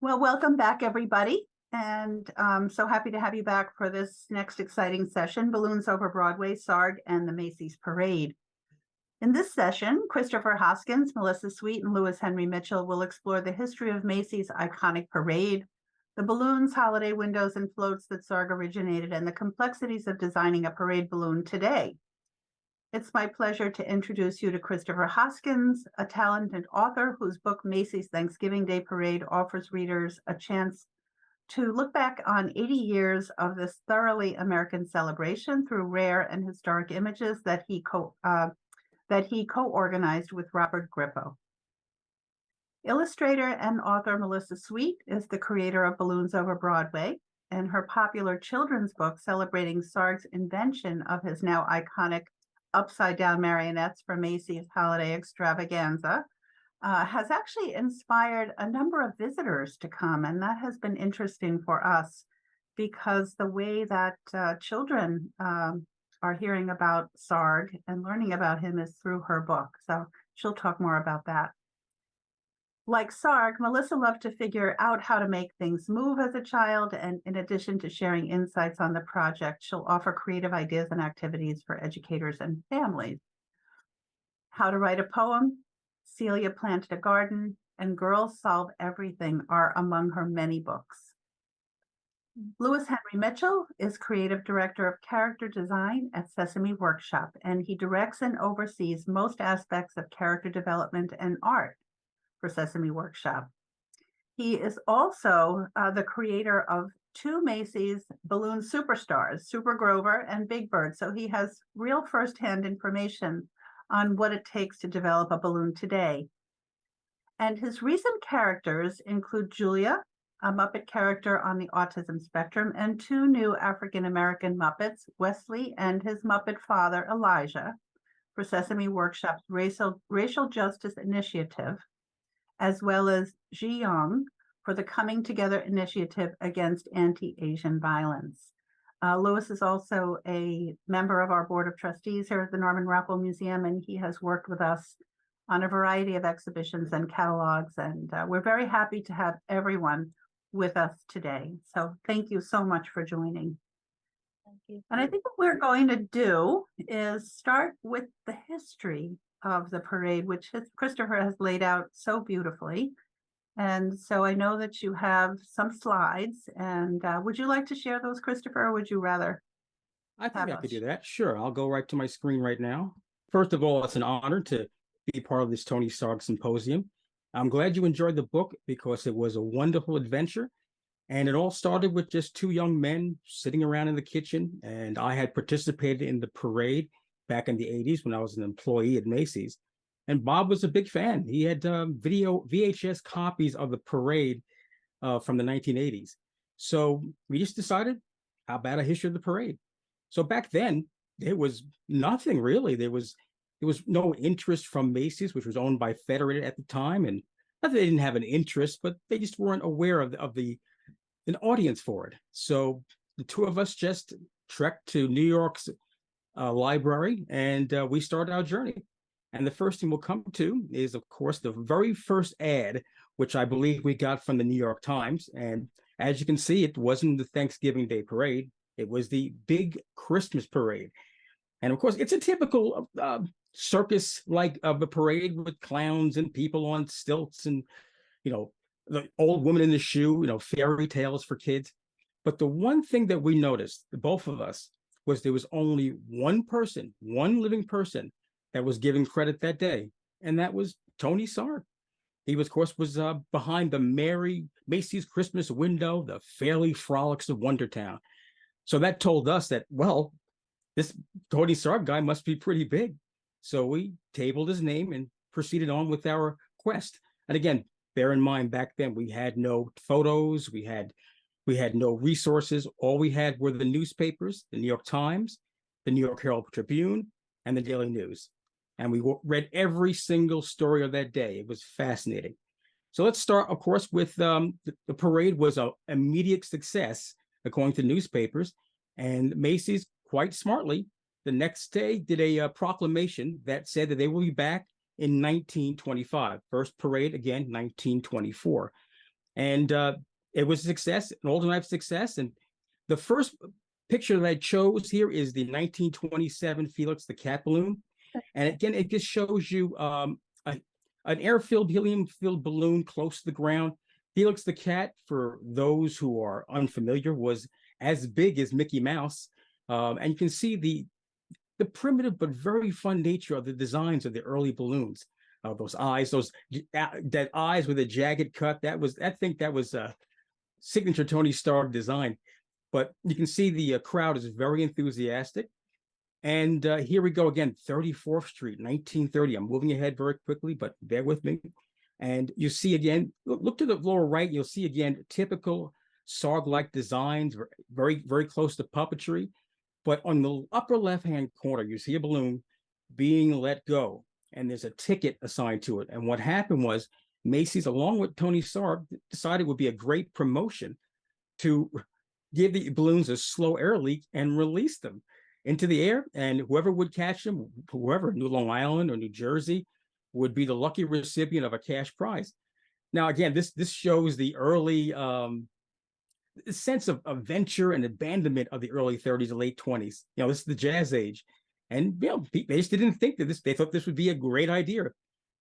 Well, welcome back, everybody. And so happy to have you back for this next exciting session, Balloons Over Broadway, Sarg, and the Macy's Parade. In this session, Christopher Hoskins, Melissa Sweet, and Lewis Henry Mitchell will explore the history of Macy's iconic parade, the balloons, holiday windows, and floats that Sarg originated, and the complexities of designing a parade balloon today. It's my pleasure to introduce you to Christopher Hoskins, a talented author whose book Macy's Thanksgiving Day Parade offers readers a chance to look back on 80 years of this thoroughly American celebration through rare and historic images that he co-organized with Robert Grippo. Illustrator and author Melissa Sweet is the creator of Balloons Over Broadway, and her popular children's book celebrating Sarg's invention of his now iconic upside-down marionettes for Macy's holiday extravaganza has actually inspired a number of visitors to come, and that has been interesting for us because the way that children are hearing about Sarg and learning about him is through her book. So she'll talk more about that. Like Sarg, Melissa loved to figure out how to make things move as a child, and in addition to sharing insights on the project, she'll offer creative ideas and activities for educators and families. How to Write a Poem, Celia Planted a Garden, and Girls Solve Everything are among her many books. Lewis Henry Mitchell is creative director of character design at Sesame Workshop, and he directs and oversees most aspects of character development and art for Sesame Workshop. He is also the creator of two Macy's balloon superstars, Super Grover and Big Bird. So he has real firsthand information on what it takes to develop a balloon today. And his recent characters include Julia, a Muppet character on the autism spectrum, and two new African-American Muppets, Wesley and his Muppet father, Elijah, for Sesame Workshop's Racial Justice Initiative, as well as Ji Young for the Coming Together Initiative Against Anti-Asian Violence. Lewis is also a member of our Board of Trustees here at the Norman Rockwell Museum, and he has worked with us on a variety of exhibitions and catalogs, and we're very happy to have everyone with us today. So thank you so much for joining. Thank you. And I think what we're going to do is start with the history of the parade, which Christopher has laid out so beautifully. And so I know that you have some slides, and would you like to share those, Christopher, or would you rather? I think I could do that. Sure. I'll go right to my screen right now. First of all, it's an honor to be part of this Tony Sarg Symposium. I'm glad you enjoyed the book because it was a wonderful adventure. And it all started with just two young men sitting around in the kitchen. And I had participated in the parade back in the 80s when I was an employee at Macy's. And Bob was a big fan. He had VHS copies of the parade from the 1980s. So we just decided, how about a history of the parade? So back then, there was nothing really. There was no interest from Macy's, which was owned by Federated at the time. And not that they didn't have an interest, but they just weren't aware of an audience for it. So the two of us just trekked to New York's library, and we started our journey. And the first thing we'll come to is, of course, the very first ad, which I believe we got from the New York Times. And as you can see, it wasn't the Thanksgiving Day parade. It was the big Christmas parade. And of course, it's a typical circus-like of a parade with clowns and people on stilts and, the old woman in the shoe, fairy tales for kids. But the one thing that we noticed, both of us, was there was only one person, one living person that was given credit that day, and that was Tony Sarg. He was, of course, behind the Macy's Christmas window, the Fairly Frolics of Wondertown. So that told us that, well, this Tony Sarg guy must be pretty big. So we tabled his name and proceeded on with our quest. And again, bear in mind, back then we had no photos, we had no resources. All we had were the newspapers, the New York Times, the New York Herald Tribune, and the Daily News. And we read every single story of that day. It was fascinating. So let's start, of course, with the parade was an immediate success, according to newspapers. And Macy's, quite smartly, the next day did a proclamation that said that they will be back in 1925. First parade, again, 1924. And it was a success, an all-time success. And the first picture that I chose here is the 1927 Felix the Cat balloon. And again, it just shows you an air-filled, helium-filled balloon close to the ground. Felix the Cat, for those who are unfamiliar, was as big as Mickey Mouse. And you can see the primitive but very fun nature of the designs of the early balloons. Those eyes, that eyes with a jagged cut. I think that was a signature Tony Sarg design. But you can see the crowd is very enthusiastic. And here we go again, 34th Street, 1930. I'm moving ahead very quickly, but bear with me. And you see again, look to the lower right, you'll see again, typical Sarg-like designs, very, very close to puppetry. But on the upper left-hand corner, you see a balloon being let go, and there's a ticket assigned to it. And what happened was Macy's, along with Tony Sarg, decided it would be a great promotion to give the balloons a slow air leak and release them into the air. And whoever would catch them, whoever, New Long Island or New Jersey, would be the lucky recipient of a cash prize. Now, again, this shows the early sense of adventure and abandonment of the early 30s and late 20s. This is the jazz age. And they just didn't think that they thought this would be a great idea.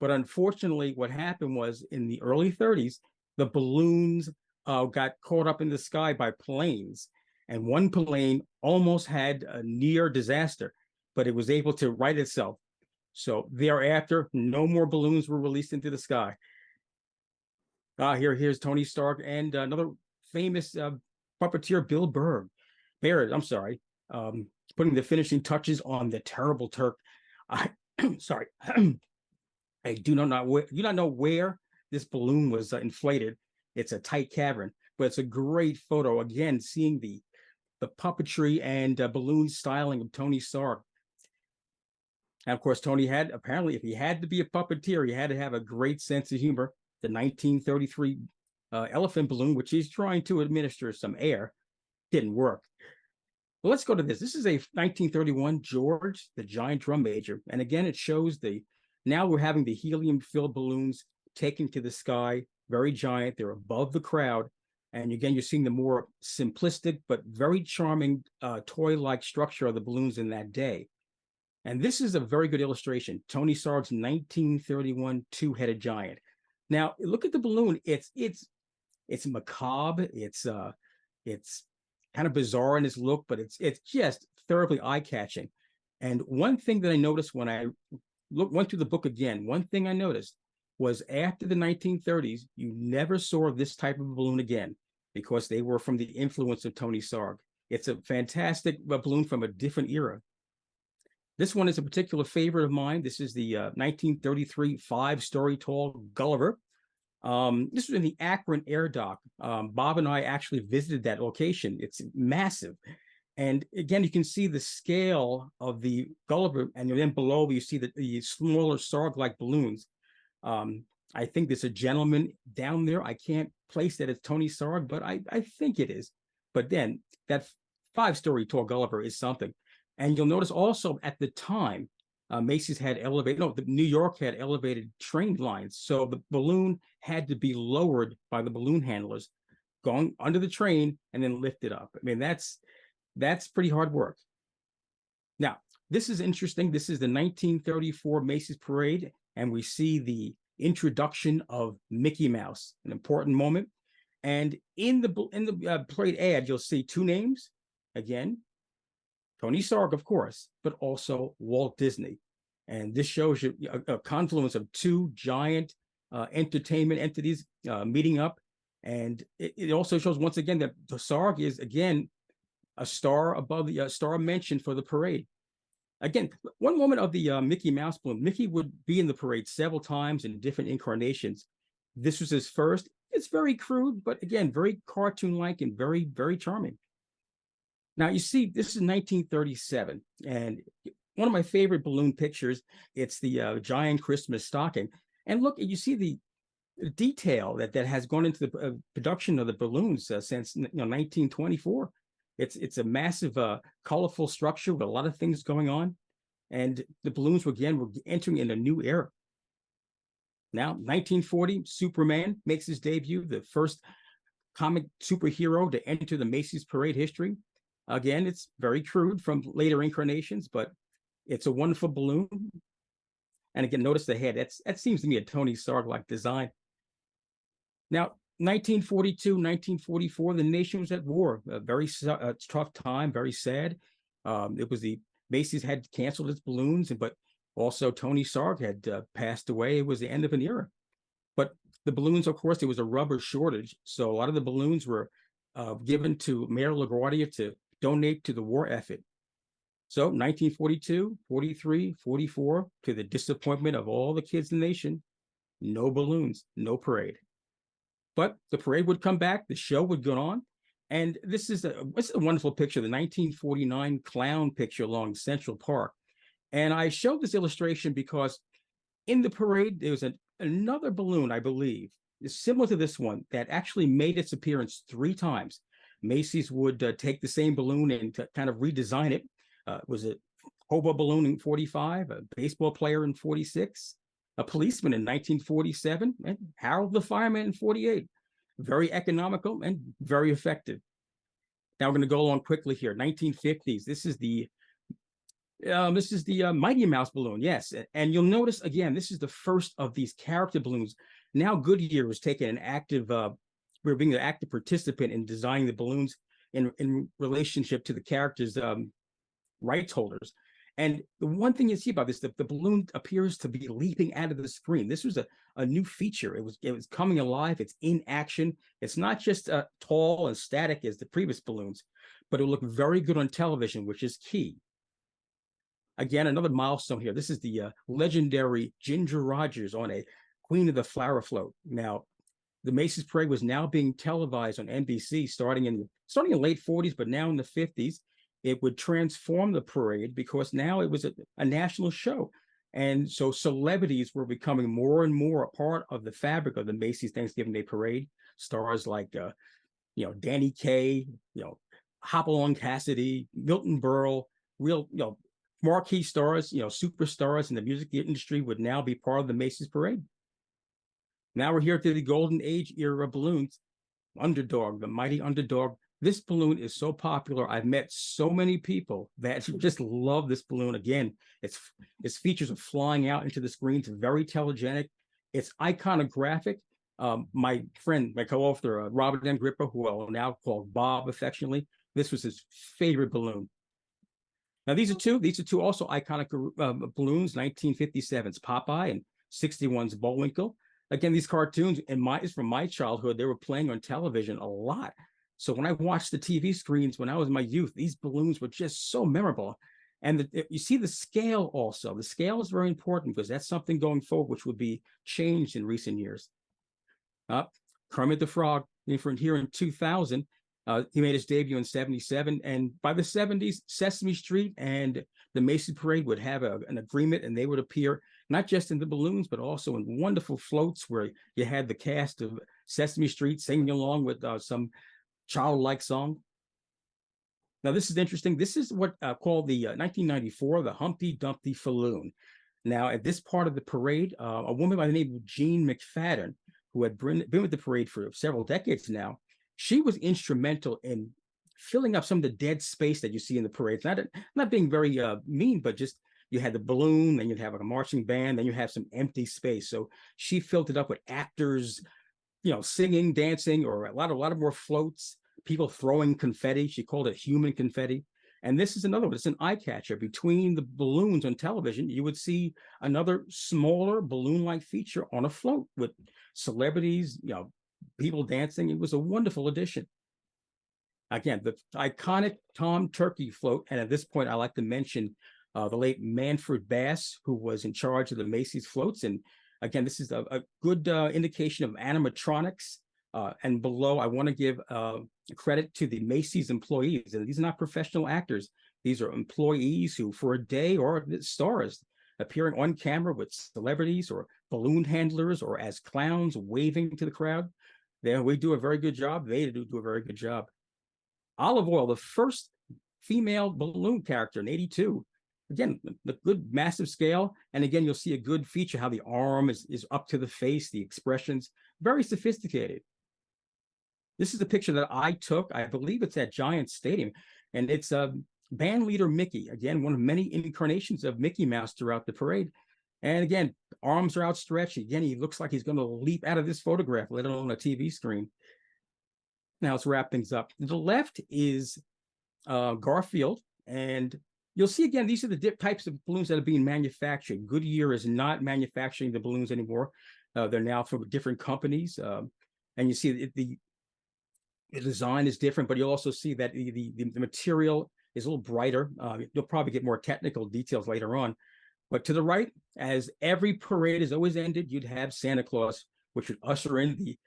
But unfortunately, what happened was in the early 30s, the balloons got caught up in the sky by planes. And one plane almost had a near disaster, but it was able to right itself. So thereafter, no more balloons were released into the sky. Here's Tony Sarg and another famous puppeteer, Bill Baird, I'm sorry, putting the finishing touches on the Terrible Turk. Sorry, I do not know where this balloon was inflated. It's a tight cavern, but it's a great photo. Again, seeing the puppetry and balloon styling of Tony Sarg. And of course, Tony apparently, if he had to be a puppeteer, he had to have a great sense of humor. The 1933 elephant balloon, which he's trying to administer some air, didn't work. Well, let's go to this. This is a 1931 George, the Giant Drum Major. And again, it shows now we're having the helium-filled balloons taken to the sky, very giant. They're above the crowd. And again, you're seeing the more simplistic but very charming toy-like structure of the balloons in that day. And this is a very good illustration. Tony Sarg's 1931 two-headed giant. Now, look at the balloon. It's macabre. It's kind of bizarre in its look, but it's just thoroughly eye-catching. And one thing that I noticed when I went through the book again, one thing I noticed was after the 1930s, you never saw this type of balloon again because they were from the influence of Tony Sarg. It's a fantastic balloon from a different era. This one is a particular favorite of mine. This is the 1933 5-story tall Gulliver. This was in the Akron Air Dock. Bob and I actually visited that location. It's massive. And again, you can see the scale of the Gulliver, and then below you see the smaller Sarg-like balloons. I think there's a gentleman down there. I can't place that as Tony Sarg, but I think it is. But then that 5-story tall Gulliver is something. And you'll notice also at the time, Macy's had New York had elevated train lines. So the balloon had to be lowered by the balloon handlers, going under the train and then lifted up. I mean, that's pretty hard work. Now, this is interesting. This is the 1934 Macy's Parade, and we see the introduction of Mickey Mouse, an important moment. And in the parade ad, you'll see two names. Again, Tony Sarg, of course, but also Walt Disney. And this shows you a confluence of two giant entertainment entities meeting up. And it also shows once again that the Sarg is, again, a star above the star mentioned for the parade. Again, one moment of the Mickey Mouse balloon, Mickey would be in the parade several times in different incarnations. This was his first. It's very crude, but again, very cartoon-like and very, very charming. Now, you see, this is 1937, and one of my favorite balloon pictures, it's the giant Christmas stocking. And look, you see the detail that has gone into the production of the balloons since 1924. It's a massive, colorful structure with a lot of things going on. And the balloons, were entering in a new era. Now, 1940, Superman makes his debut, the first comic superhero to enter the Macy's parade history. Again, it's very crude from later incarnations, but it's a wonderful balloon. And again, notice the head. That seems to me a Tony Sarg-like design. Now, 1942, 1944, the nation was at war. A very tough time, very sad. It was Macy's had canceled its balloons, but also Tony Sarg had passed away. It was the end of an era. But the balloons, of course, there was a rubber shortage. So a lot of the balloons were given to Mayor LaGuardia to donate to the war effort. So 1942, 43, 44, to the disappointment of all the kids in the nation, no balloons, no parade. But the parade would come back, the show would go on. And this is a wonderful picture, the 1949 clown picture along Central Park. And I showed this illustration because in the parade, there was another balloon, I believe, similar to this one, that actually made its appearance 3 times. Macy's would take the same balloon and kind of redesign it. Was a hobo balloon in 45, a baseball player in 46, a policeman in 1947, and Harold the fireman in 48. Very economical and very effective. Now we're going to go along quickly here. 1950s. This is the Mighty Mouse balloon. Yes, and you'll notice again, this is the first of these character balloons. Now Goodyear was taking an active, we're being an active participant in designing the balloons in relationship to the characters' rights holders. And the one thing you see about this, the balloon appears to be leaping out of the screen. This was a new feature. It was coming alive. It's in action. It's not just tall and static as the previous balloons, but it will look very good on television, which is key. Again, another milestone here. This is the legendary Ginger Rogers on a Queen of the Flower float. Now, the Macy's Parade was now being televised on NBC starting in the late 40s, but now in the 50s. It would transform the parade because now it was a national show. And so celebrities were becoming more and more a part of the fabric of the Macy's Thanksgiving Day Parade. Stars like, Danny Kaye, Hopalong Cassidy, Milton Berle, real, marquee stars, superstars in the music industry would now be part of the Macy's Parade. Now we're here to the golden age era of balloons. Underdog, the mighty Underdog. This balloon is so popular. I've met so many people that just love this balloon. Again, its features of flying out into the screens, very telegenic. It's iconographic. My friend, my co-author, Robert M. Grippo, who I'll now call Bob affectionately, this was his favorite balloon. Now, these are two also iconic balloons, 1957's Popeye and 61's Bullwinkle. Again, these cartoons, is from my childhood. They were playing on television a lot. So when I watched the TV screens when I was in my youth, these balloons were just so memorable. And you see the scale also. The scale is very important because that's something going forward which would be changed in recent years. Kermit the Frog, here in 2000, he made his debut in 77. And by the 70s, Sesame Street and the Macy's Parade would have an agreement, and they would appear not just in the balloons, but also in wonderful floats where you had the cast of Sesame Street singing along with some childlike song. Now, this is interesting. This is what called the 1994, the Humpty Dumpty Falloon. Now, at this part of the parade, a woman by the name of Jean McFadden, who had been with the parade for several decades now, she was instrumental in filling up some of the dead space that you see in the parades. Not being very mean, but just you had the balloon, then you'd have a marching band, then you have some empty space. So she filled it up with actors, singing, dancing, or a lot of more floats, people throwing confetti. She called it human confetti. And this is another one. It's an eye catcher. Between the balloons on television, you would see another smaller balloon-like feature on a float with celebrities, people dancing. It was a wonderful addition. Again, the iconic Tom Turkey float. And at this point, I like to mention the late Manfred Bass, who was in charge of the Macy's floats. And again, this is a good indication of animatronics. And below, I want to give credit to the Macy's employees. And these are not professional actors. These are employees who, for a day, or stars appearing on camera with celebrities or balloon handlers or as clowns waving to the crowd. We do a very good job. They do a very good job. Olive Oil, the first female balloon character in '82. again, the good massive scale. And again, you'll see a good feature, how the arm is up to the face, the expressions, very sophisticated. This is a picture that I took. I believe it's at Giant Stadium. And it's band leader Mickey, again, one of many incarnations of Mickey Mouse throughout the parade. And again, arms are outstretched. Again, he looks like he's going to leap out of this photograph, let alone a TV screen. Now let's wrap things up. To the left is Garfield, and you'll see again, these are the types of balloons that are being manufactured. Goodyear is not manufacturing the balloons anymore. They're now from different companies. And you see the design is different, but you'll also see that the material is a little brighter. You'll probably get more technical details later on. But to the right, as every parade has always ended, you'd have Santa Claus, which would usher in the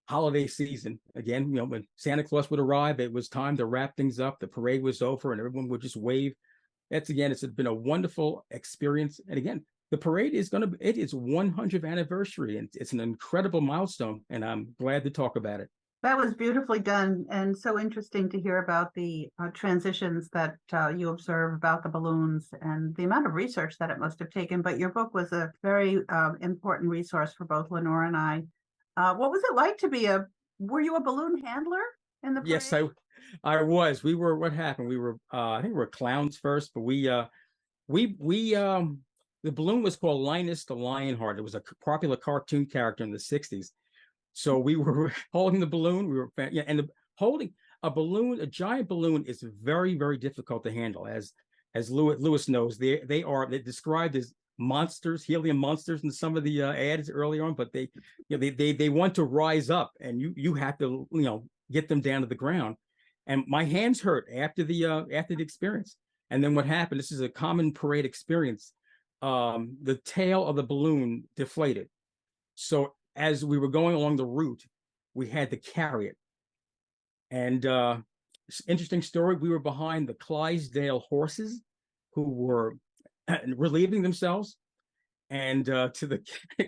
holiday season. Again, when Santa Claus would arrive, it was time to wrap things up. The parade was over and everyone would just wave. It's been a wonderful experience. And again, the parade is it is 100th anniversary, and it's an incredible milestone, and I'm glad to talk about it. That was beautifully done, and so interesting to hear about the transitions that you observe about the balloons and the amount of research that it must have taken. But your book was a very important resource for both Lenore and I. What was it like to be were you a balloon handler in the parade? Yes, I was. We were, what happened? We were, I think we were clowns first, but the balloon was called Linus the Lionheart. It was a popular cartoon character in the 60s. So we were holding the balloon. Holding a balloon, a giant balloon, is very, very difficult to handle. As Lewis knows, they're described as monsters, helium monsters in some of the ads early on, but they want to rise up, and you have to get them down to the ground. And my hands hurt after the experience. And then what happened? This is a common parade experience. The tail of the balloon deflated. So as we were going along the route, we had to carry it. And interesting story, we were behind the Clydesdale horses, who were relieving themselves. And to the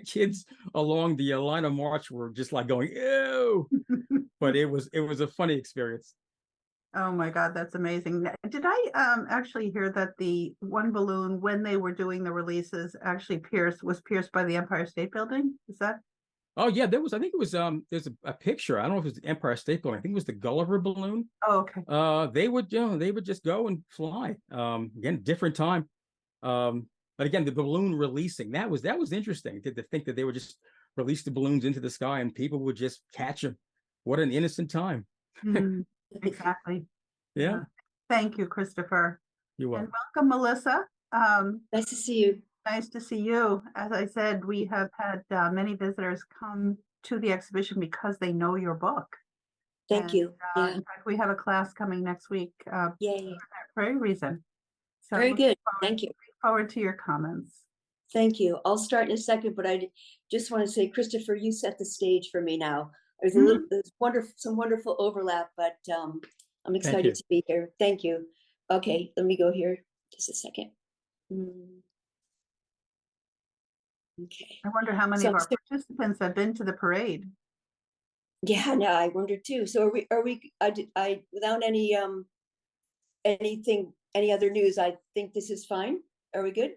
kids along the line of march were just like going, ew. But it was a funny experience. Oh my God, that's amazing. Did I actually hear that the one balloon, when they were doing the releases, actually was pierced by the Empire State Building? Is that? Oh yeah, I think it was there's a picture. I don't know if it was the Empire State Building. I think it was the Gulliver balloon. Oh, okay. They would just go and fly. Again, different time. But again, the balloon releasing, that was interesting to think that they would just release the balloons into the sky and people would just catch them. What an innocent time. Exactly. Yeah. Thank you, Christopher. You're welcome. And welcome, Melissa. Nice to see you. Nice to see you. As I said, we have had many visitors come to the exhibition because they know your book. Thank you. Yeah. In fact, we have a class coming next week Yay. for that very reason. So very good. Thank you. Look forward to your comments. Thank you. I'll start in a second, but I just want to say, Christopher, you set the stage for me now. There's some wonderful overlap, but I'm excited to be here. Thank you. Okay, let me go here just a second. Okay. I wonder how many of our participants have been to the parade. Yeah, no, I wonder too. So are we? I without any other news, I think this is fine. Are we good?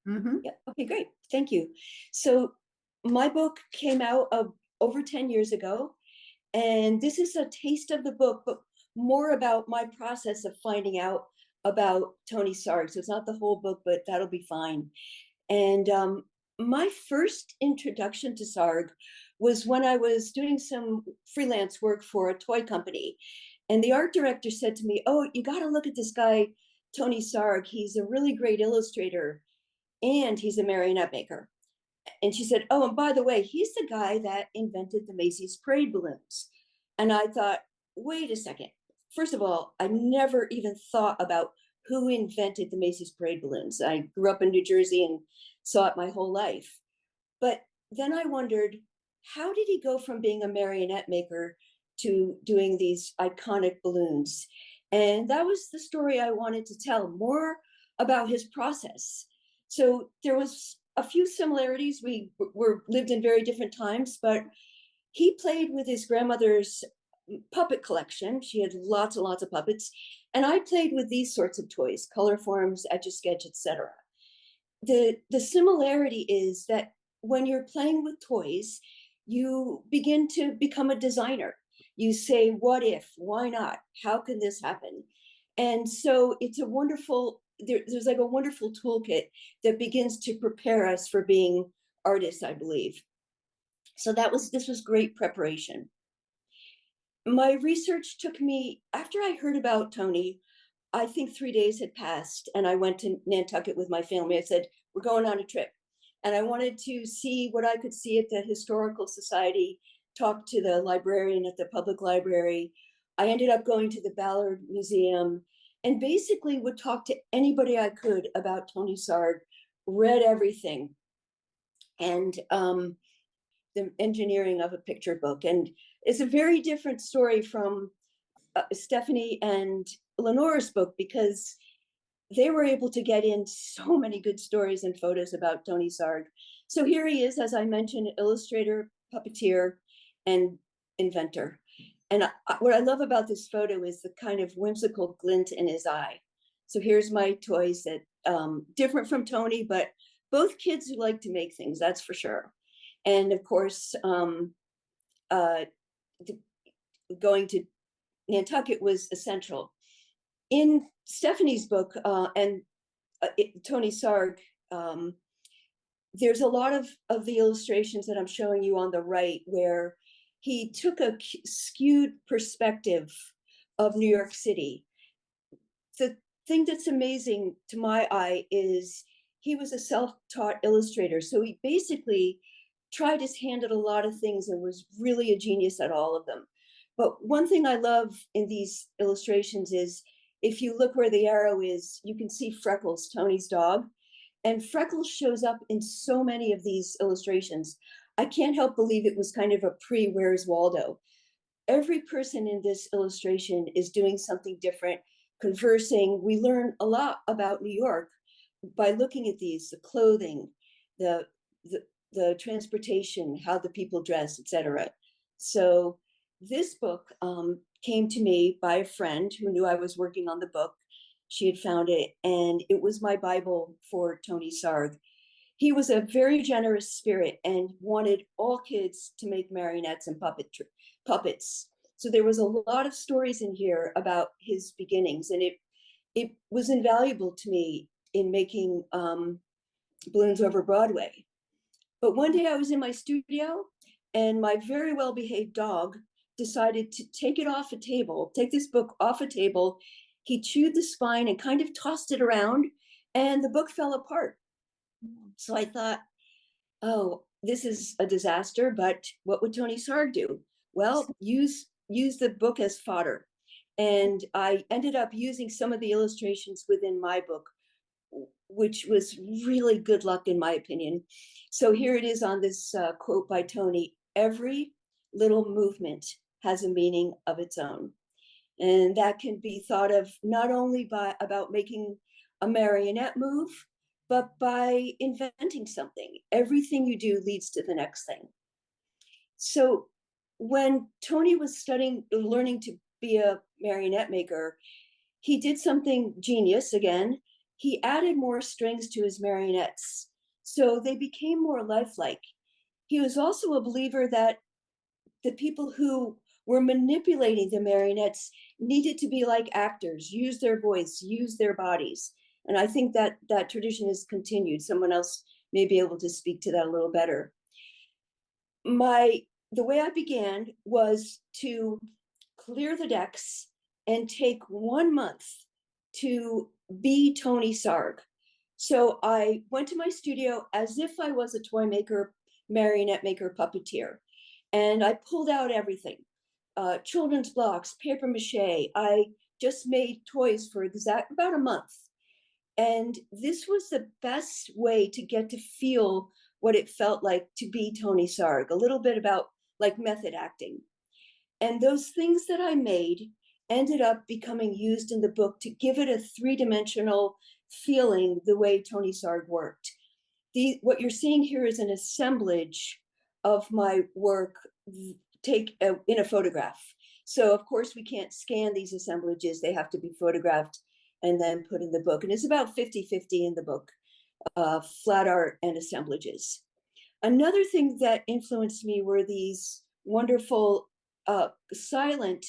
Yeah. Okay, great. Thank you. So my book came out over 10 years ago, and this is a taste of the book, but more about my process of finding out about Tony Sarg. So it's not the whole book, but that'll be fine. And my first introduction to Sarg was when I was doing some freelance work for a toy company. And the art director said to me, "Oh, you got to look at this guy, Tony Sarg. He's a really great illustrator, and he's a marionette maker." And she said, "Oh, and by the way, he's the guy that invented the Macy's parade balloons." And I thought, wait a second. First of all, I never even thought about who invented the Macy's parade balloons. I grew up in New Jersey and saw it my whole life. But then I wondered, how did he go from being a marionette maker to doing these iconic balloons? And that was the story I wanted to tell, more about his process. So there was a few similarities. We lived in very different times, but he played with his grandmother's puppet collection. She had lots and lots of puppets. And I played with these sorts of toys, color forms, Etch-a-Sketch, etc. The similarity is that when you're playing with toys, you begin to become a designer. You say, what if, why not? How can this happen? And so it's a wonderful, there's like a wonderful toolkit that begins to prepare us for being artists, I believe. So this was great preparation. My research took me, after I heard about Tony, I think 3 days had passed and I went to Nantucket with my family. I said, we're going on a trip. And I wanted to see what I could see at the Historical Society, talk to the librarian at the public library. I ended up going to the Ballard Museum and basically would talk to anybody I could about Tony Sarg, read everything, and the engineering of a picture book. And it's a very different story from Stephanie and Lenore's book, because they were able to get in so many good stories and photos about Tony Sarg. So here he is, as I mentioned, illustrator, puppeteer, and inventor. And what I love about this photo is the kind of whimsical glint in his eye. So here's my toys that, different from Tony, but both kids who like to make things, that's for sure. And of course, going to Nantucket was essential. In Stephanie's book and Tony Sarg, there's a lot of the illustrations that I'm showing you on the right where he took a skewed perspective of New York City. The thing that's amazing to my eye is he was a self-taught illustrator. So he basically tried his hand at a lot of things and was really a genius at all of them. But one thing I love in these illustrations is, if you look where the arrow is, you can see Freckles, Tony's dog. And Freckles shows up in so many of these illustrations. I can't help believe it was kind of a pre-Where's Waldo. Every person in this illustration is doing something different, conversing. We learn a lot about New York by looking at these, the clothing, the transportation, how the people dress, etc. So this book came to me by a friend who knew I was working on the book. She had found it, and it was my Bible for Tony Sarg. He was a very generous spirit and wanted all kids to make marionettes and puppets. So there was a lot of stories in here about his beginnings, and it was invaluable to me in making Balloons Over Broadway. But one day I was in my studio and my very well-behaved dog decided to take it off a table, take this book off a table. He chewed the spine and kind of tossed it around, and the book fell apart. So I thought, oh, this is a disaster, but what would Tony Sarg do? Well, use the book as fodder. And I ended up using some of the illustrations within my book, which was really good luck in my opinion. So here it is on this quote by Tony: every little movement has a meaning of its own. And that can be thought of not only about making a marionette move, but by inventing something. Everything you do leads to the next thing. So when Tony was learning to be a marionette maker, he did something genius again. He added more strings to his marionettes, so they became more lifelike. He was also a believer that the people who were manipulating the marionettes needed to be like actors, use their voice, use their bodies. And I think that that tradition has continued. Someone else may be able to speak to that a little better. The way I began was to clear the decks and take 1 month to be Tony Sarg. So I went to my studio as if I was a toy maker, marionette maker, puppeteer. And I pulled out everything, children's blocks, paper mache. I just made toys for about a month. And this was the best way to get to feel what it felt like to be Tony Sarg, a little bit about like method acting. And those things that I made ended up becoming used in the book to give it a three-dimensional feeling the way Tony Sarg worked. What you're seeing here is an assemblage of my work in a photograph. So of course we can't scan these assemblages. They have to be photographed and then put in the book. And it's about 50-50 in the book, flat art and assemblages. Another thing that influenced me were these wonderful silent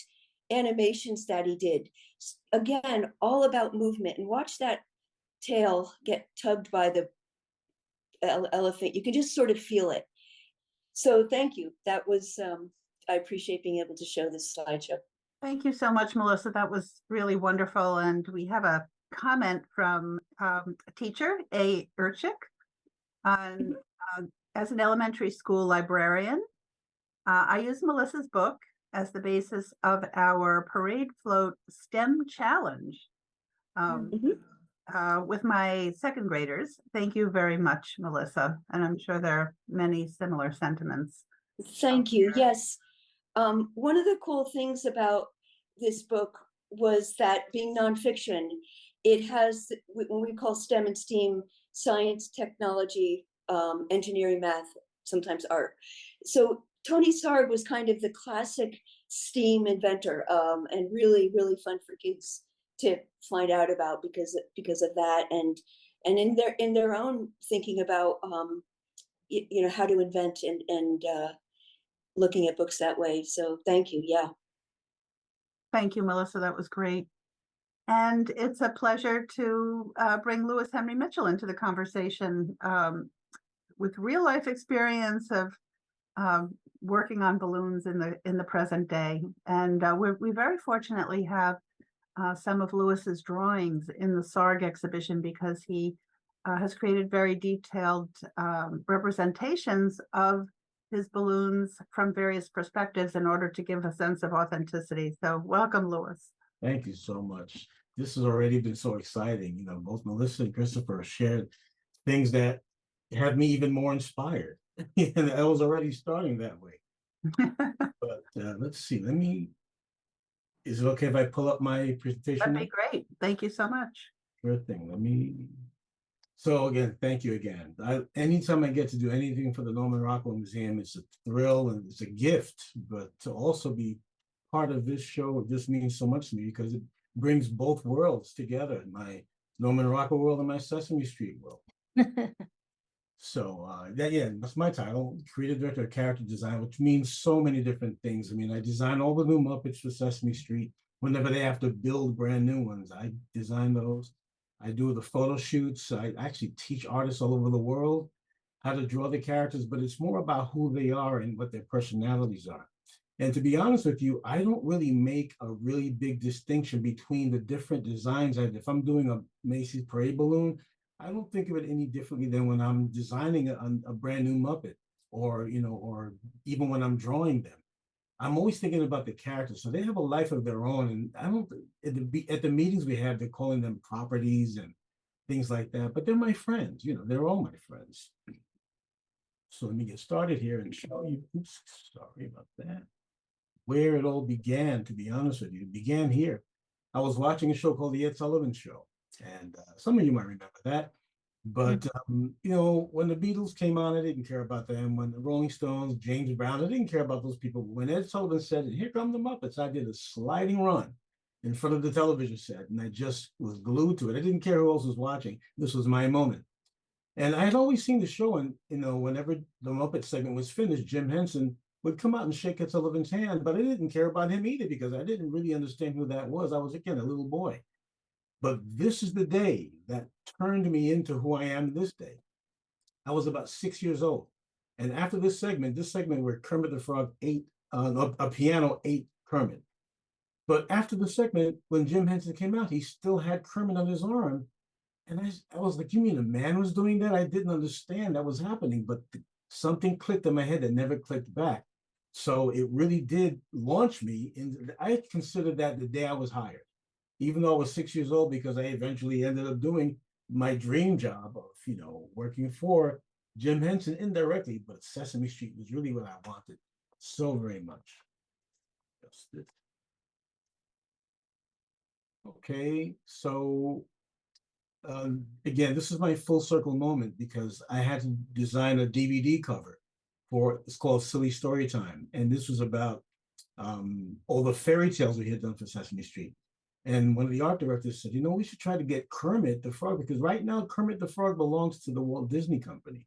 animations that he did. Again, all about movement. And watch that tail get tugged by the elephant. You can just sort of feel it. So thank you. That was, I appreciate being able to show this slideshow. Thank you so much, Melissa. That was really wonderful. And we have a comment from a teacher, A. Urchik, on as an elementary school librarian. I use Melissa's book as the basis of our parade float STEM challenge with my second graders. Thank you very much, Melissa. And I'm sure there are many similar sentiments. Thank you. Yes. One of the cool things about this book was that being nonfiction, it has what we call STEM and STEAM: science, technology, engineering, math, sometimes art. So Tony Sarg was kind of the classic STEAM inventor, and really, really fun for kids to find out about because of that, and in their own thinking about you know, how to invent and looking at books that way. So thank you. Yeah. Thank you, Melissa. That was great. And it's a pleasure to bring Lewis Henry Mitchell into the conversation with real life experience of working on balloons in the present day. And we very fortunately have some of Lewis's drawings in the Sarg exhibition because he has created very detailed representations of his balloons from various perspectives in order to give a sense of authenticity. So welcome, Lewis. Thank you so much. This has already been so exciting. You know, both Melissa and Christopher shared things that have me even more inspired. And I was already starting that way. But let's see, is it okay if I pull up my presentation? That'd be great. Thank you so much. Sure thing. So again, thank you again. Anytime I get to do anything for the Norman Rockwell Museum, it's a thrill and it's a gift, but to also be part of this show, this means so much to me because it brings both worlds together, my Norman Rockwell world and my Sesame Street world. So that's my title, creative director of character design, which means so many different things. I mean, I design all the new Muppets for Sesame Street. Whenever they have to build brand new ones, I design those. I do the photo shoots. I actually teach artists all over the world how to draw the characters, but it's more about who they are and what their personalities are. And to be honest with you, I don't really make a really big distinction between the different designs. If I'm doing a Macy's parade balloon, I don't think of it any differently than when I'm designing a brand new Muppet, or even when I'm drawing them. I'm always thinking about the characters, so they have a life of their own. And I don't at the meetings we have, they're calling them properties and things like that, but they're my friends. They're all my friends. So let me get started here and show you. Oops, sorry about that. Where it all began, to be honest with you, it began here. I was watching a show called The Ed Sullivan Show, and some of you might remember that. But when the Beatles came on, I didn't care about them. When the Rolling Stones, James Brown, I didn't care about those people. When Ed Sullivan said, "Here come the Muppets," I did a sliding run in front of the television set, and I just was glued to it. I didn't care who else was watching. This was my moment. And I had always seen the show, and whenever the Muppet segment was finished, Jim Henson would come out and shake Ed Sullivan's hand, but I didn't care about him either because I didn't really understand who that was. I was, again, a little boy. But this is the day that turned me into who I am this day. I was about 6 years old. And after this segment where Kermit the Frog ate, a piano ate Kermit. But after the segment, when Jim Henson came out, he still had Kermit on his arm. And I was like, you mean a man was doing that? I didn't understand that was happening, but something clicked in my head that never clicked back. So it really did launch me. And I consider that the day I was hired, even though I was 6 years old, because I eventually ended up doing my dream job of, working for Jim Henson indirectly, but Sesame Street was really what I wanted so very much. Okay, so again, this is my full circle moment because I had to design a DVD cover it's called Silly Story Time. And this was about all the fairy tales we had done for Sesame Street. And one of the art directors said, we should try to get Kermit the Frog, because right now Kermit the Frog belongs to the Walt Disney Company.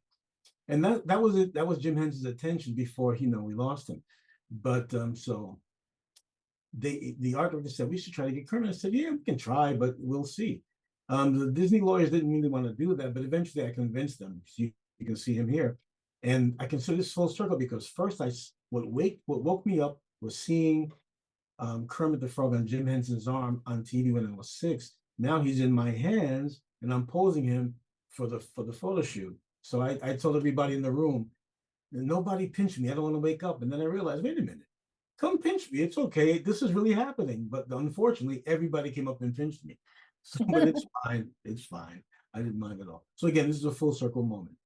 And that was it. That was Jim Henson's attention before, we lost him. But so the art director said, we should try to get Kermit. I said, yeah, we can try, but we'll see. The Disney lawyers didn't really want to do that, but eventually I convinced them. So you can see him here. And I consider this full circle because first what woke me up was seeing Kermit the Frog on Jim Henson's arm on TV when I was 6. Now he's in my hands and I'm posing him for the photo shoot. So I told everybody in the room, nobody pinch me. I don't want to wake up. And then I realized, wait a minute, come pinch me. It's okay. This is really happening. But unfortunately, everybody came up and pinched me. So, but it's fine. It's fine. I didn't mind at all. So again, this is a full circle moment.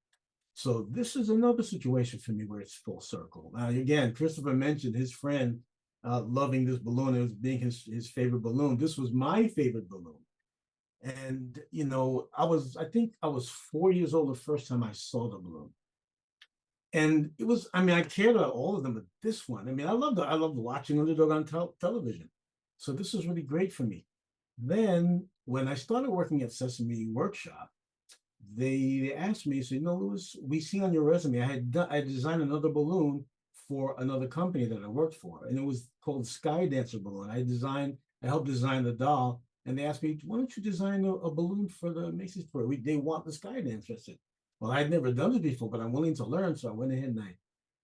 So this is another situation for me where it's full circle. Now, again, Christopher mentioned his friend loving this balloon. It was being his favorite balloon. This was my favorite balloon. And, I think I was 4 years old the first time I saw the balloon. And it was, I cared about all of them, but this one, I loved watching Underdog on television. So this was really great for me. Then when I started working at Sesame Workshop, they asked me, said, Louis, we see on your resume, I designed another balloon for another company that I worked for, and it was called Sky Dancer Balloon. I helped design the doll, and they asked me, why don't you design a balloon for the Macy's parade? They want the Sky Dancer. I said, well, I'd never done it before, but I'm willing to learn. So I went ahead and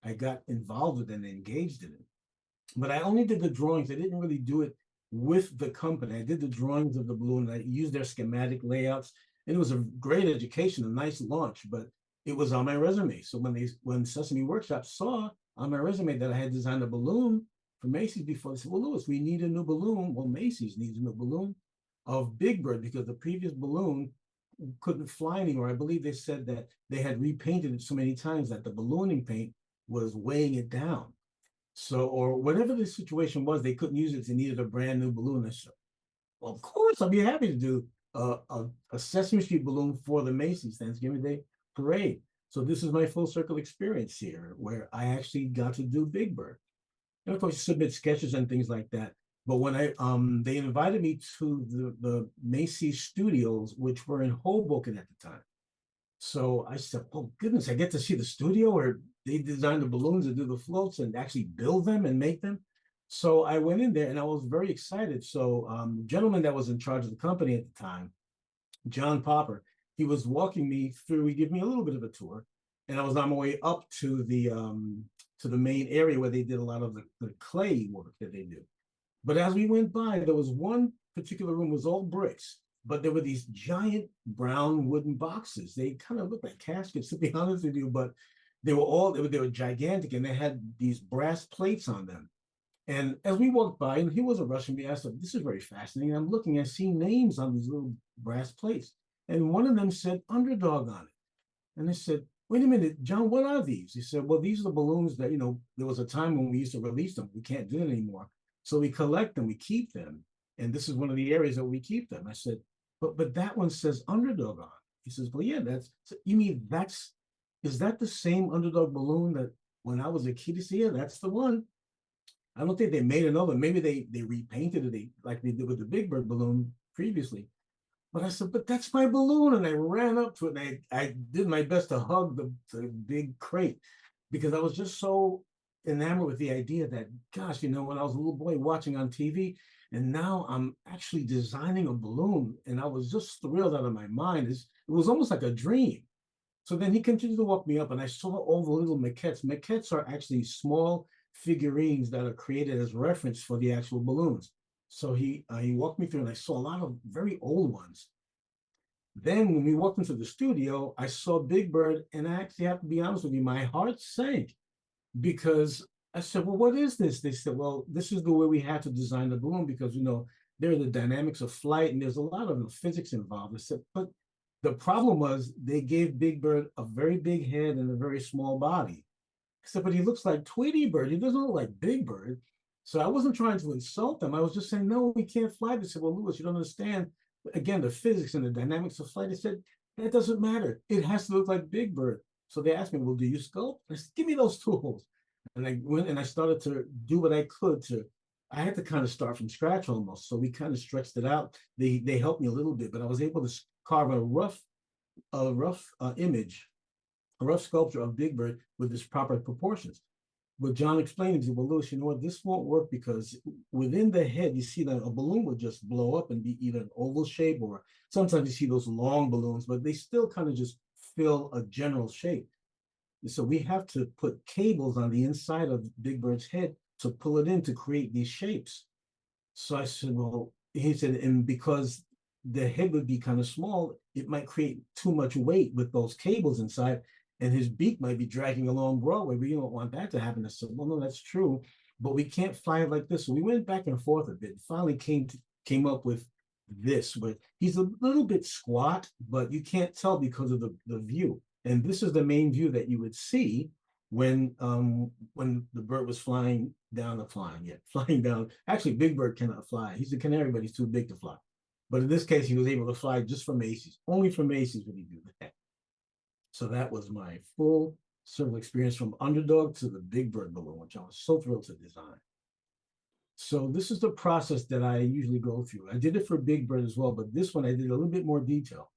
I got involved with it and engaged in it. But I only did the drawings. I didn't really do it with the company. I did the drawings of the balloon. I used their schematic layouts. And it was a great education, a nice launch, but it was on my resume. So when Sesame Workshop saw on my resume that I had designed a balloon for Macy's before, they said, well, Louis, we need a new balloon. Well, Macy's needs a new balloon of Big Bird because the previous balloon couldn't fly anymore. I believe they said that they had repainted it so many times that the ballooning paint was weighing it down. So, or whatever the situation was, they couldn't use it. They needed a brand new balloon. I said, well, of course, I'll be happy to do a Sesame Street balloon for the Macy's Thanksgiving Day Parade. So this is my full circle experience here, where I actually got to do Big Bird. And of course, submit sketches and things like that. But when they invited me to the Macy's studios, which were in Hoboken at the time. So I said, oh goodness, I get to see the studio where they design the balloons and do the floats and actually build them and make them. So I went in there and I was very excited. So the gentleman that was in charge of the company at the time, John Popper, he was walking me through, he gave me a little bit of a tour. And I was on my way up to the main area where they did a lot of the clay work that they do. But as we went by, there was one particular room, was all bricks, but there were these giant brown wooden boxes. They kind of looked like caskets, to be honest with you, but they were gigantic, and they had these brass plates on them. And as we walked by, and he wasn't rushing me, I said, this is very fascinating. I'm looking, I see names on these little brass plates. And one of them said Underdog on it. And I said, wait a minute, John, what are these? He said, well, these are the balloons that, there was a time when we used to release them. We can't do it anymore. So we collect them, we keep them. And this is one of the areas that we keep them. I said, but that one says Underdog on it. He says, well, yeah, you mean is that the same Underdog balloon that when I was a kid? He said, yeah, that's the one. I don't think they made another. Maybe they repainted it like they did with the Big Bird balloon previously. But I said, but that's my balloon. And I ran up to it and I did my best to hug the big crate because I was just so enamored with the idea that, gosh, when I was a little boy watching on TV, and now I'm actually designing a balloon, and I was just thrilled out of my mind. It was almost like a dream. So then he continued to walk me up, and I saw all the little maquettes. Maquettes are actually small figurines that are created as reference for the actual balloons. So he walked me through, and I saw a lot of very old ones. Then when we walked into the studio, I saw Big Bird, and I actually have to be honest with you, my heart sank. Because I said, well, what is this? They said, well, this is the way we had to design the balloon because, there are the dynamics of flight and there's a lot of physics involved. I said, but the problem was they gave Big Bird a very big head and a very small body. I said, but he looks like Tweety Bird. He doesn't look like Big Bird. So I wasn't trying to insult them. I was just saying, no, we can't fly. They said, well, Louis, you don't understand. Again, the physics and the dynamics of flight. I said, that doesn't matter. It has to look like Big Bird. So they asked me, well, do you sculpt? I said, give me those tools. And I went and I started to do what I could to, I had to kind of start from scratch almost. So we kind of stretched it out. They helped me a little bit, but I was able to carve a rough image, a rough sculpture of Big Bird with its proper proportions. But John explained to me, well, Lewis, you know what, this won't work because within the head, you see that a balloon would just blow up and be either an oval shape, or sometimes you see those long balloons, but they still kind of just fill a general shape. So we have to put cables on the inside of Big Bird's head to pull it in to create these shapes. So I said, well, he said, and because the head would be kind of small, it might create too much weight with those cables inside, and his beak might be dragging along Broadway. We don't want that to happen. I said, well, no, that's true, but we can't fly it like this. So we went back and forth a bit. Finally came up with this, where he's a little bit squat, but you can't tell because of the view. And this is the main view that you would see when the bird was flying down. Flying down. Actually, Big Bird cannot fly. He's a canary, but he's too big to fly. But in this case, he was able to fly just from Macy's. Only from Macy's would he do that. So that was my full circle experience from underdog to the Big Bird balloon, which I was so thrilled to design. So this is the process that I usually go through. I did it for Big Bird as well, but this one I did a little bit more detail.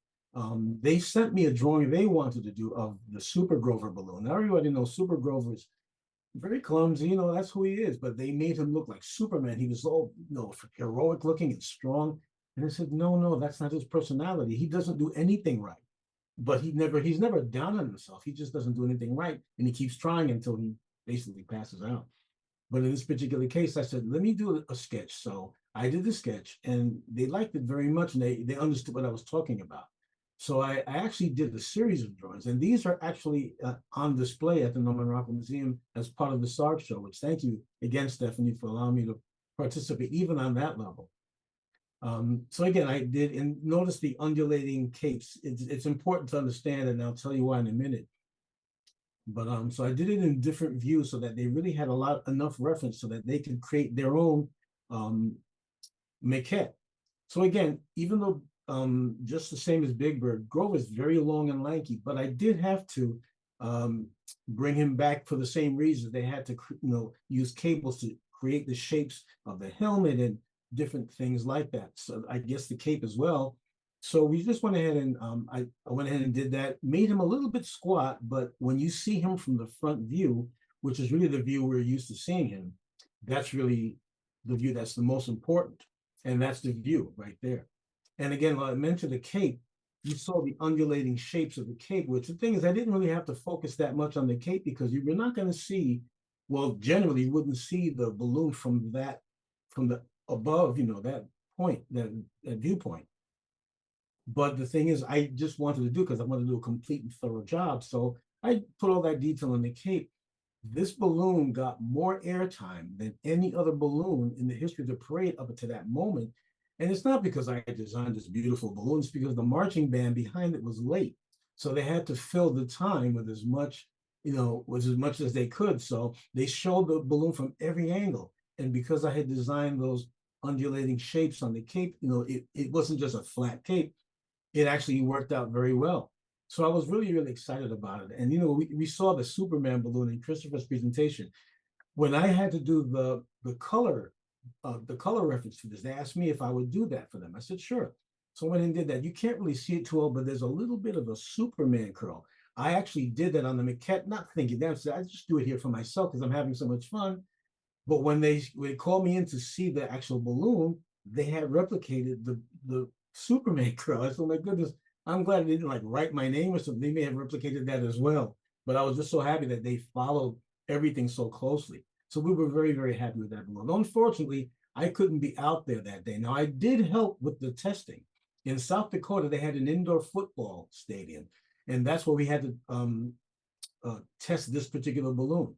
They sent me a drawing they wanted to do of the Super Grover balloon. Now everybody knows Super Grover is very clumsy, that's who he is, but they made him look like Superman. He was all, heroic looking and strong. And I said, no, that's not his personality. He doesn't do anything right. But he's never down on himself. He just doesn't do anything right. And he keeps trying until he basically passes out. But in this particular case, I said, let me do a sketch. So I did the sketch and they liked it very much. And they understood what I was talking about. So I actually did a series of drawings, and these are actually on display at the Norman Rockwell Museum as part of the Sarg show, which thank you again, Stephanie, for allowing me to participate even on that level. So again, I did, and notice the undulating capes. It's important to understand, and I'll tell you why in a minute. But so I did it in different views so that they really had enough reference so that they could create their own maquette. So again, even though just the same as Big Bird, Grover is very long and lanky, but I did have to bring him back for the same reason. They had to use cables to create the shapes of the helmet and different things like that. So I guess the cape as well. So we just went ahead and I went ahead and did that, made him a little bit squat, but when you see him from the front view, which is really the view we're used to seeing him, that's really the view that's the most important. And that's the view right there. And again, when I mentioned the cape, you saw the undulating shapes of the cape, which the thing is, I didn't really have to focus that much on the cape because you were not going to see, well, generally you wouldn't see the balloon from the above, that point, that viewpoint. But the thing is, I just wanted to do, because I wanted to do a complete and thorough job. So I put all that detail in the cape. This balloon got more airtime than any other balloon in the history of the parade up to that moment. And it's not because I designed this beautiful balloon, it's because the marching band behind it was late. So they had to fill the time with as much, as they could. So they showed the balloon from every angle. And because I had designed those undulating shapes on the cape, it wasn't just a flat cape. It actually worked out very well. So I was really, really excited about it. And, we saw the Superman balloon in Christopher's presentation. When I had to do the color reference to this, they asked me if I would do that for them. I said, sure. So I went and did that. You can't really see it too well, but there's a little bit of a Superman curl. I actually did that on the maquette, not thinking that. I just do it here for myself because I'm having so much fun. But when they called me in to see the actual balloon, they had replicated the Superman curl. I said, oh my goodness, I'm glad they didn't write my name or something. They may have replicated that as well. But I was just so happy that they followed everything so closely. So we were very, very happy with that balloon. Unfortunately, I couldn't be out there that day. Now, I did help with the testing. In South Dakota, they had an indoor football stadium, and that's where we had to test this particular balloon.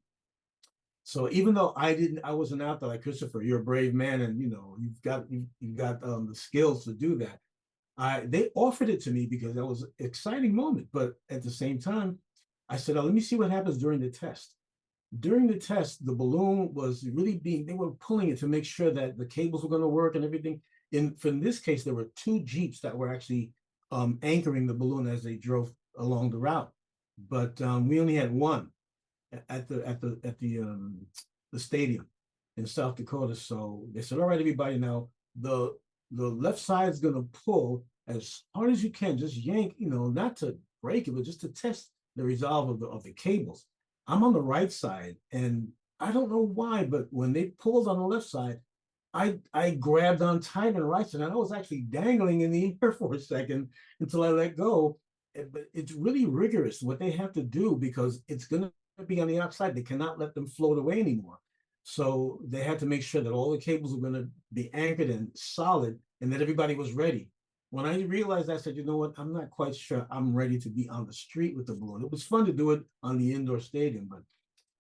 So even though I wasn't out there, like, Christopher, you're a brave man, and you've got the skills to do that. They offered it to me because that was an exciting moment. But at the same time, I said, let me see what happens during the test. During the test, the balloon was really they were pulling it to make sure that the cables were going to work and everything. In this case, there were 2 Jeeps that were actually anchoring the balloon as they drove along the route. But we only had one. the stadium in South Dakota. So they said, all right, everybody, now the left side is gonna pull as hard as you can, just yank, not to break it, but just to test the resolve of the cables. I'm on the right side, and I don't know why, but when they pulled on the left side, I grabbed on tight on the right side, and I was actually dangling in the air for a second until I let go. But it's really rigorous what they have to do because it's going to be on the outside. They cannot let them float away anymore. So they had to make sure that all the cables were going to be anchored and solid, and that everybody was ready. When I realized, I said, you know what, I'm not quite sure I'm ready to be on the street with the balloon. It was fun to do it on the indoor stadium, but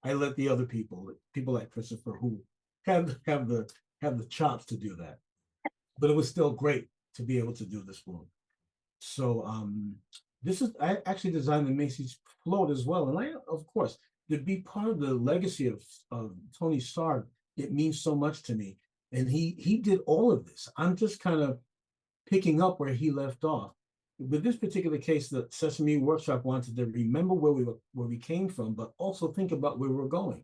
I let the other people like Christopher, who have the chops to do that. But it was still great to be able to do this balloon. So I actually designed the Macy's float as well. And of course, to be part of the legacy of Tony Sarg, it means so much to me. And he did all of this. I'm just kind of picking up where he left off. With this particular case, the Sesame Workshop wanted to remember where we came from, but also think about where we're going.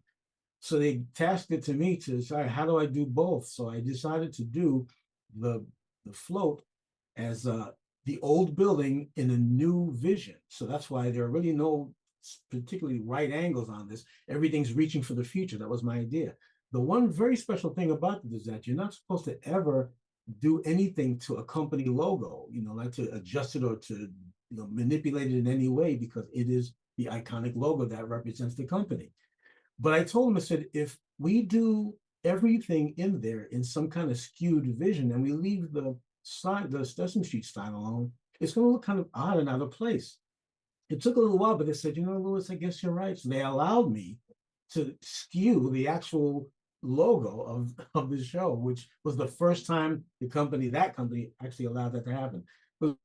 So they tasked it to me to decide, how do I do both? So I decided to do the float as the old building in a new vision. So that's why there are really no particularly right angles on this. Everything's reaching for the future. That was my idea. The one very special thing about it is that you're not supposed to ever do anything to a company logo, like to adjust it or to manipulate it in any way, because it is the iconic logo that represents the company. But I told him, I said, if we do everything in there in some kind of skewed vision and we leave the Sesame Street style alone, it's going to look kind of odd and out of place. It took a little while, but they said, Louis, I guess you're right. So they allowed me to skew the actual logo of the show, which was the first time that company actually allowed that to happen. It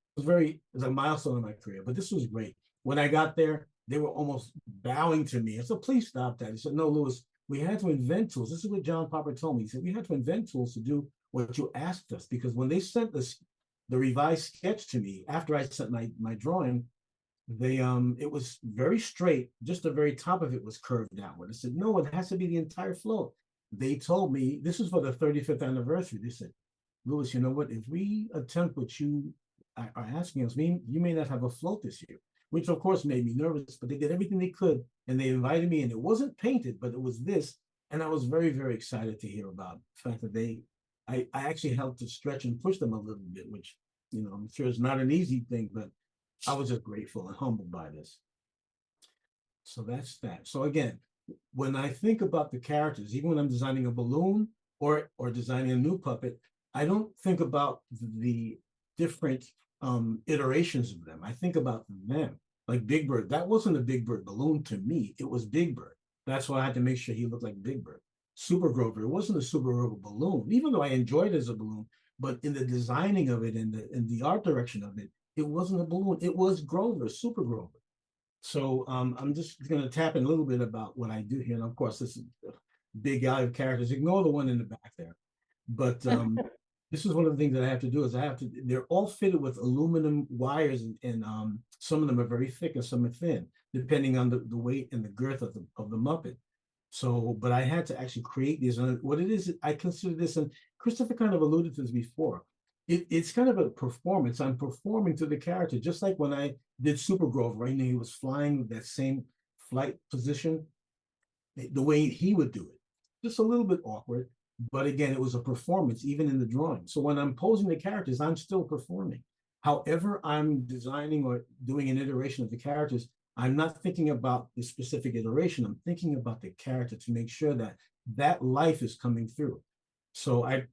was a milestone in my career, but this was great. When I got there, they were almost bowing to me. I said, please stop that. He said, no, Louis, we had to invent tools. This is what John Popper told me. He said, we had to invent tools to do what you asked us, because when they sent the revised sketch to me, after I sent my drawing, it was very straight. Just the very top of it was curved downward. I said, no, it has to be the entire float. They told me, this is for the 35th anniversary. They said, Louis, you know what? If we attempt what you are asking us, you may not have a float this year, which of course made me nervous, but they did everything they could. And they invited me, and it wasn't painted, but it was this. And I was very, very excited to hear about the fact that I actually helped to stretch and push them a little bit, which, I'm sure is not an easy thing, but I was just grateful and humbled by this. So that's that. So again, when I think about the characters, even when I'm designing a balloon or designing a new puppet, I don't think about the different iterations of them. I think about them. Like Big Bird, that wasn't a Big Bird balloon to me. It was Big Bird. That's why I had to make sure he looked like Big Bird. Super Grover, it wasn't a Super Grover balloon, even though I enjoyed it as a balloon, but in the designing of it and the art direction of it, it wasn't a balloon. It was Grover, Super Grover. So I'm just going to tap in a little bit about what I do here. And of course, this is a big gallery of characters. Ignore the one in the back there. But this is one of the things that I have to do is they're all fitted with aluminum wires, and some of them are very thick and some are thin, depending on the weight and the girth of the Muppet. So, but I had to actually create these. And what it is, I consider this, and Christopher kind of alluded to this before, it's kind of a performance. I'm performing to the character, just like when I did Super Grover, he was flying with that same flight position, the way he would do it. Just a little bit awkward, but again, it was a performance, even in the drawing. So when I'm posing the characters, I'm still performing. However, I'm designing or doing an iteration of the characters, I'm not thinking about the specific iteration. I'm thinking about the character to make sure that life is coming through. So I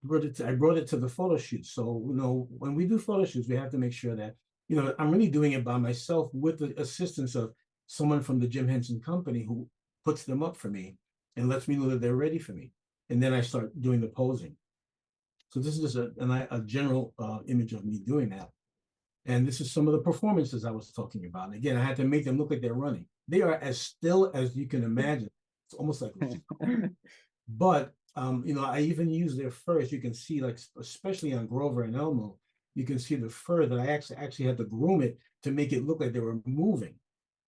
brought it to the photo shoot. So, when we do photo shoots, we have to make sure that, I'm really doing it by myself with the assistance of someone from the Jim Henson Company who puts them up for me and lets me know that they're ready for me. And then I start doing the posing. So this is just a general image of me doing that. And this is some of the performances I was talking about. And again, I had to make them look like they're running. They are as still as you can imagine. It's almost like, but I even use their fur. As you can see, like especially on Grover and Elmo, you can see the fur that I actually had to groom it to make it look like they were moving.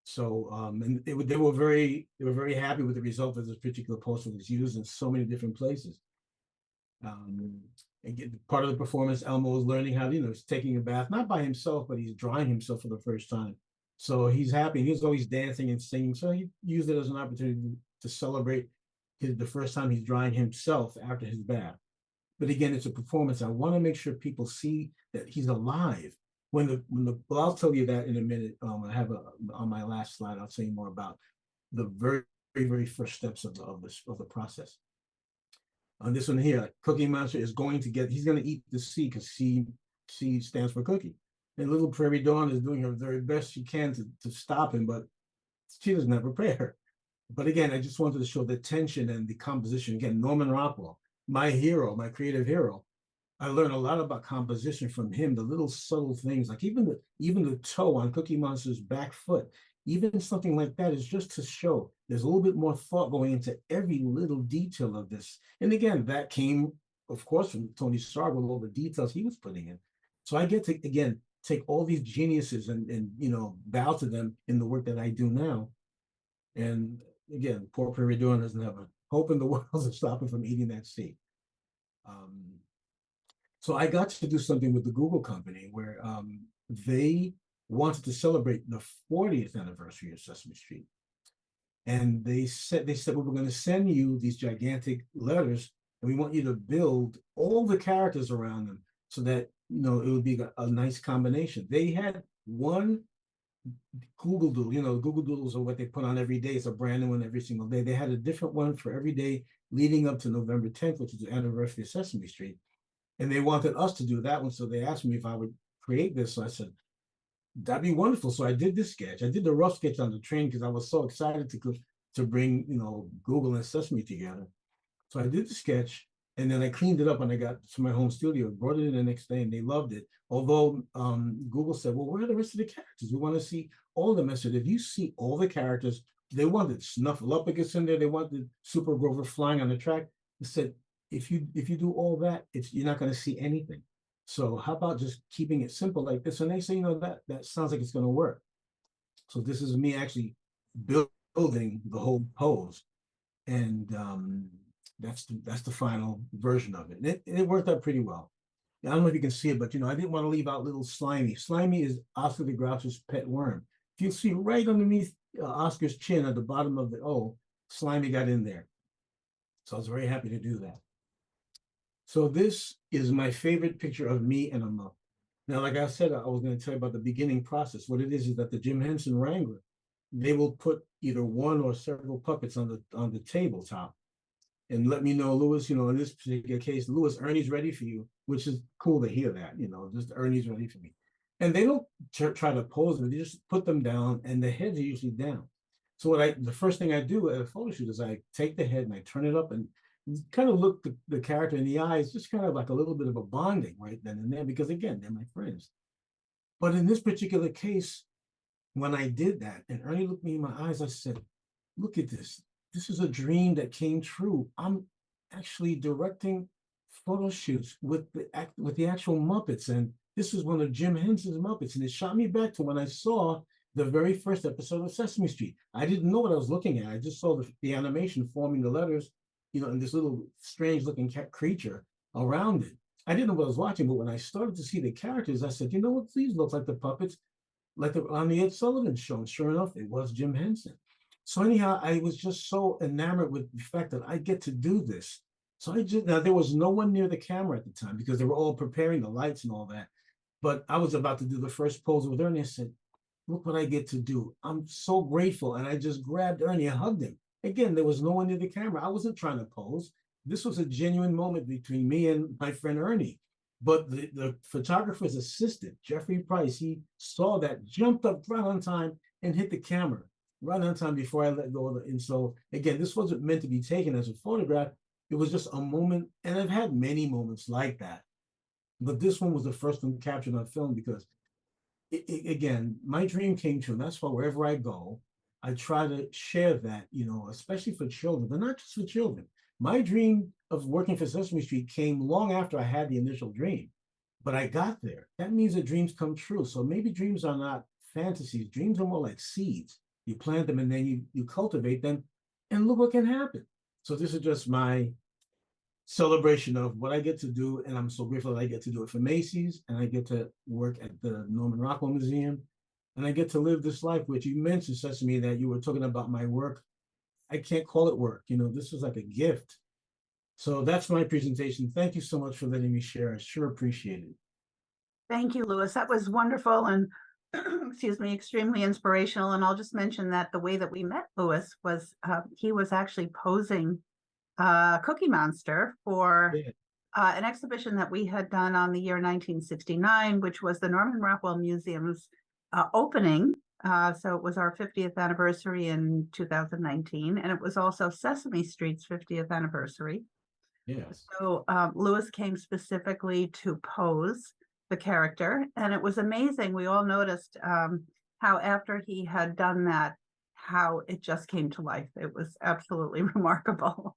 So, and they were very happy with the result of this particular poster that was used in so many different places. Again, part of the performance, Elmo was learning how, he's taking a bath, not by himself, but he's drying himself for the first time. So he's happy. He was always dancing and singing. So he used it as an opportunity to celebrate the first time he's drying himself after his bath. But again, it's a performance. I want to make sure people see that he's alive. Well, I'll tell you that in a minute. I have on my last slide, I'll say more about the very first steps of the process. On this one here, Cookie Monster is he's going to eat the C, because C stands for cookie. And little Prairie Dawn is doing her very best she can to stop him, but she doesn't have a prayer. But again, I just wanted to show the tension and the composition. Again, Norman Rockwell, my hero, my creative hero. I learned a lot about composition from him, the little subtle things, like even the toe on Cookie Monster's back foot, even something like that is just to show there's a little bit more thought going into every little detail of this. And again, that came, of course, from Tony Sarg with all the details he was putting in. So I get to, again, take all these geniuses and bow to them in the work that I do now. And again, poor Prairie Dawn doesn't have a hope in the world of stopping from eating that seed. So I got to do something with the Google company where they wanted to celebrate the 40th anniversary of Sesame Street. And they said, well, we're going to send you these gigantic letters, and we want you to build all the characters around them so that, it would be a nice combination. They had one Google Doodle, Google Doodles are what they put on every day. It's a brand new one every single day. They had a different one for every day leading up to November 10th, which is the anniversary of Sesame Street. And they wanted us to do that one. So they asked me if I would create this. So I said, that'd be wonderful. So I did this sketch. I did the rough sketch on the train because I was so excited to bring, Google and Sesame together. So I did the sketch, and then I cleaned it up when I got to my home studio, brought it in the next day, and they loved it. Although Google said, well, where are the rest of the characters? We want to see all of them. I said, if you see all the characters, they wanted Snuffleupagus in there. They wanted Super Grover flying on the track. I said, if you do all that, you're not going to see anything. So how about just keeping it simple like this? And they say, that sounds like it's going to work. So this is me actually building the whole pose. And that's the final version of it. And it worked out pretty well. I don't know if you can see it, but I didn't want to leave out little Slimy. Slimy is Oscar the Grouch's pet worm. If you see right underneath Oscar's chin at the bottom of the O, Slimy got in there. So I was very happy to do that. So this is my favorite picture of me and a Muppet. Now, like I said, I was going to tell you about the beginning process. What it is that the Jim Henson Wrangler, they will put either one or several puppets on the tabletop and let me know, Louis, in this particular case, Louis, Ernie's ready for you, which is cool to hear that, just Ernie's ready for me. And they don't try to pose them. They just put them down, and the heads are usually down. So the first thing I do at a photo shoot is I take the head and I turn it up and kind of look the character in the eyes, just kind of like a little bit of a bonding right then and there, because again, they're my friends. But in this particular case, when I did that, and Ernie looked me in my eyes, I said, look at this. This is a dream that came true. I'm actually directing photo shoots with the actual Muppets. And this is one of Jim Henson's Muppets. And it shot me back to when I saw the very first episode of Sesame Street. I didn't know what I was looking at. I just saw the animation forming the letters, and this little strange looking creature around it. I didn't know what I was watching, but when I started to see the characters, I said, what, these look like the puppets, like on the Ed Sullivan Show. And sure enough, it was Jim Henson. So anyhow, I was just so enamored with the fact that I get to do this. So now there was no one near the camera at the time because they were all preparing the lights and all that. But I was about to do the first pose with Ernie. I said, look what I get to do. I'm so grateful. And I just grabbed Ernie and hugged him. Again, there was no one near the camera. I wasn't trying to pose. This was a genuine moment between me and my friend Ernie. But the photographer's assistant, Jeffrey Price, he saw that, jumped up right on time and hit the camera right on time before I let go of it. And so, again, this wasn't meant to be taken as a photograph. It was just a moment. And I've had many moments like that. But this one was the first one captured on film because, again, my dream came true. And that's why wherever I go, I try to share that, especially for children, but not just for children. My dream of working for Sesame Street came long after I had the initial dream, but I got there. That means that dreams come true. So maybe dreams are not fantasies. Dreams are more like seeds. You plant them and then you cultivate them, and look what can happen. So this is just my celebration of what I get to do, and I'm so grateful that I get to do it for Macy's, and I get to work at the Norman Rockwell Museum, and I get to live this life, which you mentioned, Sesame, that you were talking about my work. I can't call it work, this was like a gift. So that's my presentation. Thank you so much for letting me share. I sure appreciate it. Thank you, Louis. That was wonderful and excuse me, extremely inspirational. And I'll just mention that the way that we met Louis was he was actually posing Cookie Monster for an exhibition that we had done on the year 1969, which was the Norman Rockwell Museum's opening. So it was our 50th anniversary in 2019, and it was also Sesame Street's 50th anniversary. Yes. So Louis came specifically to pose the character, and it was amazing. We all noticed how after he had done that, how it just came to life. It was absolutely remarkable.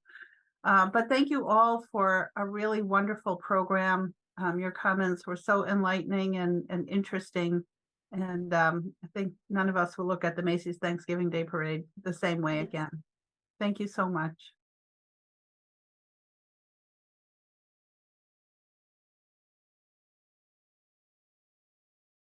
But thank you all for a really wonderful program. Your comments were so enlightening and interesting. And I think none of us will look at the Macy's Thanksgiving Day Parade the same way again. Thank you so much.